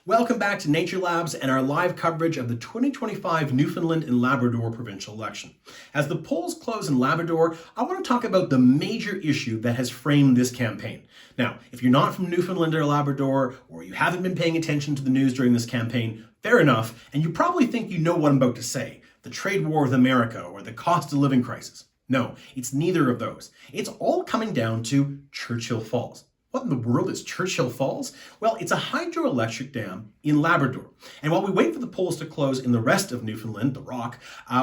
Welcome back to Nature Labs and our live coverage of the 2025 Newfoundland and Labrador provincial election. As the polls close in Labrador, I want to talk about the major issue that has framed this campaign. Now, if you're not from Newfoundland or Labrador, or you haven't been paying attention to the news during this campaign, fair enough, and you probably think you know what I'm about to say, the trade war with America or the cost of living crisis. No, it's neither of those. It's all coming down to Churchill Falls. What in the world is Churchill Falls? Well, it's a hydroelectric dam in Labrador. And while we wait for the polls to close in the rest of Newfoundland, the Rock,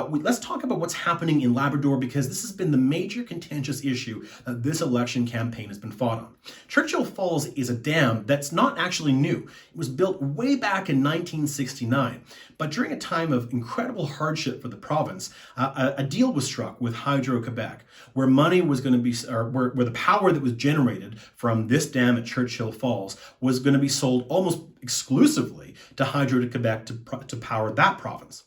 let's talk about what's happening in Labrador, because this has been the major contentious issue that this election campaign has been fought on. Churchill Falls is a dam that's not actually new. It was built way back in 1969. But during a time of incredible hardship for the province, a deal was struck with Hydro-Quebec, where money was going to be, or where the power that was generated from this dam at Churchill Falls was going to be sold almost exclusively to Hydro-Quebec to power that province.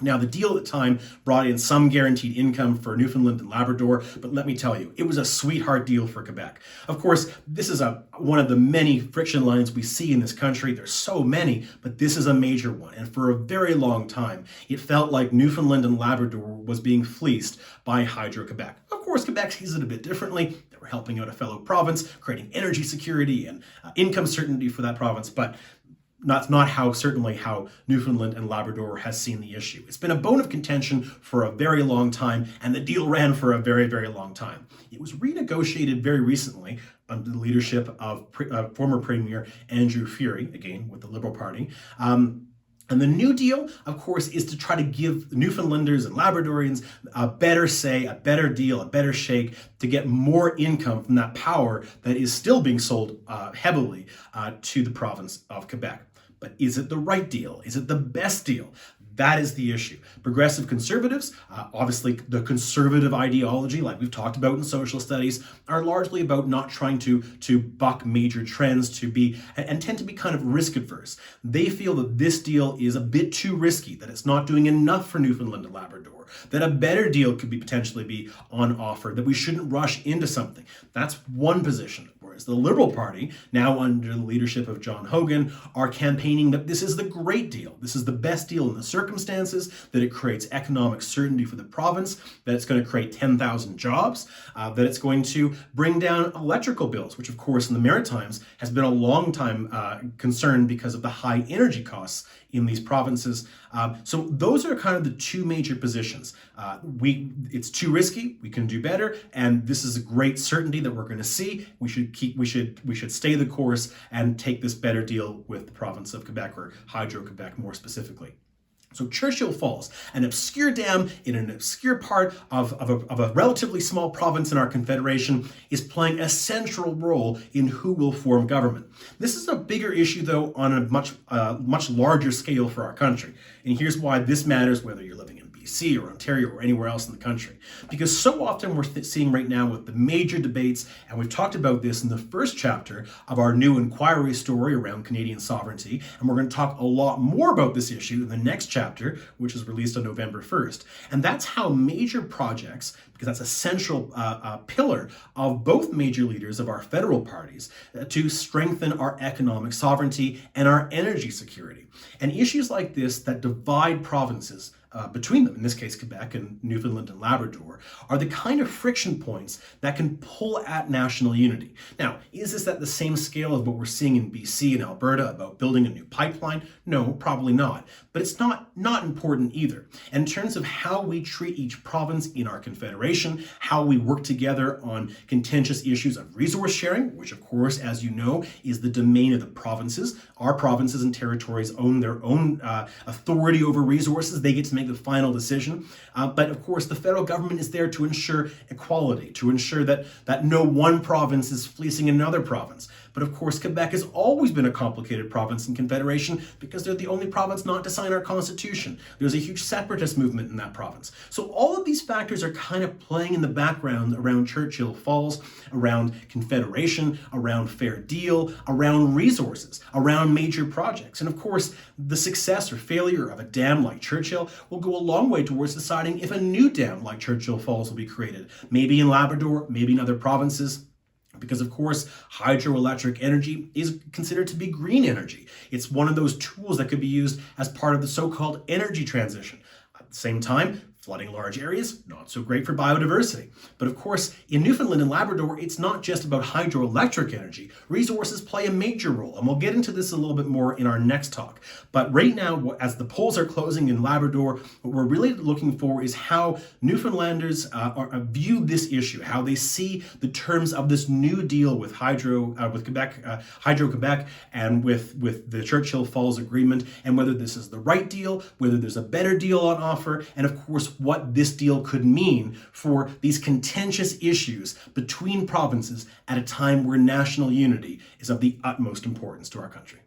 Now, the deal at the time brought in some guaranteed income for Newfoundland and Labrador, but let me tell you, it was a sweetheart deal for Quebec. Of course, this is one of the many friction lines we see in this country. There's so many, but this is a major one. And for a very long time, it felt like Newfoundland and Labrador was being fleeced by Hydro-Quebec. Of course, Quebec sees it a bit differently. They were helping out a fellow province, creating energy security and income certainty for that province, but that's not certainly how Newfoundland and Labrador has seen the issue. It's been a bone of contention for a very long time, and the deal ran for a very, very long time. It was renegotiated very recently under the leadership of former Premier Andrew Furey, again with the Liberal Party. And the new deal, of course, is to try to give Newfoundlanders and Labradorians a better say, a better deal, a better shake to get more income from that power that is still being sold heavily to the province of Quebec. But is it the right deal? Is it the best deal? That is the issue. Progressive conservatives, obviously the conservative ideology, like we've talked about in social studies, are largely about not trying to buck major trends, and tend to be kind of risk adverse. They feel that this deal is a bit too risky, that it's not doing enough for Newfoundland and Labrador, that a better deal could potentially be on offer, that we shouldn't rush into something. That's one position. Whereas the Liberal Party, now under the leadership of John Hogan, are campaigning that this is the great deal. This is the best deal in the circumstances, that it creates economic certainty for the province, that it's going to create 10,000 jobs, that it's going to bring down electrical bills, which of course in the Maritimes has been a long time concern because of the high energy costs in these provinces. So those are kind of the two major positions. It's too risky, we can do better, and this is a great certainty that we're going to see. We should stay the course and take this better deal with the province of Quebec, or Hydro-Quebec more specifically. So Churchill Falls, an obscure dam in an obscure part of a relatively small province in our confederation, is playing a central role in who will form government. This is a bigger issue, though, on a much larger scale for our country. And here's why this matters, whether you're living in BC or Ontario or anywhere else in the country. Because so often we're seeing right now with the major debates, and we've talked about this in the first chapter of our new inquiry story around Canadian sovereignty, and we're going to talk a lot more about this issue in the next chapter, which is released on November 1st. And that's how major projects, because that's a central pillar of both major leaders of our federal parties, to strengthen our economic sovereignty and our energy security. And issues like this that divide provinces between them, in this case Quebec and Newfoundland and Labrador, are the kind of friction points that can pull at national unity. Now, is this at the same scale of what we're seeing in BC and Alberta about building a new pipeline? No, probably not. But it's not important either. And in terms of how we treat each province in our confederation, how we work together on contentious issues of resource sharing, which of course, as you know, is the domain of the provinces. Our provinces and territories own their own authority over resources. They get to make the final decision. But of course, the federal government is there to ensure equality, to ensure that no one province is fleecing another province. But of course, Quebec has always been a complicated province in Confederation because they're the only province not to sign our Constitution. There's a huge separatist movement in that province. So all of these factors are kind of playing in the background around Churchill Falls, around Confederation, around fair deal, around resources, around major projects. And of course, the success or failure of a dam like Churchill will go a long way towards deciding if a new dam like Churchill Falls will be created. Maybe in Labrador, maybe in other provinces. Because, of course, hydroelectric energy is considered to be green energy. It's one of those tools that could be used as part of the so-called energy transition. At the same time, flooding large areas, not so great for biodiversity. But of course, in Newfoundland and Labrador, it's not just about hydroelectric energy. Resources play a major role, and we'll get into this a little bit more in our next talk. But right now, as the polls are closing in Labrador, what we're really looking for is how Newfoundlanders view this issue, how they see the terms of this new deal with Quebec, Hydro-Quebec, and with the Churchill Falls Agreement, and whether this is the right deal, whether there's a better deal on offer, and of course, what this deal could mean for these contentious issues between provinces at a time where national unity is of the utmost importance to our country.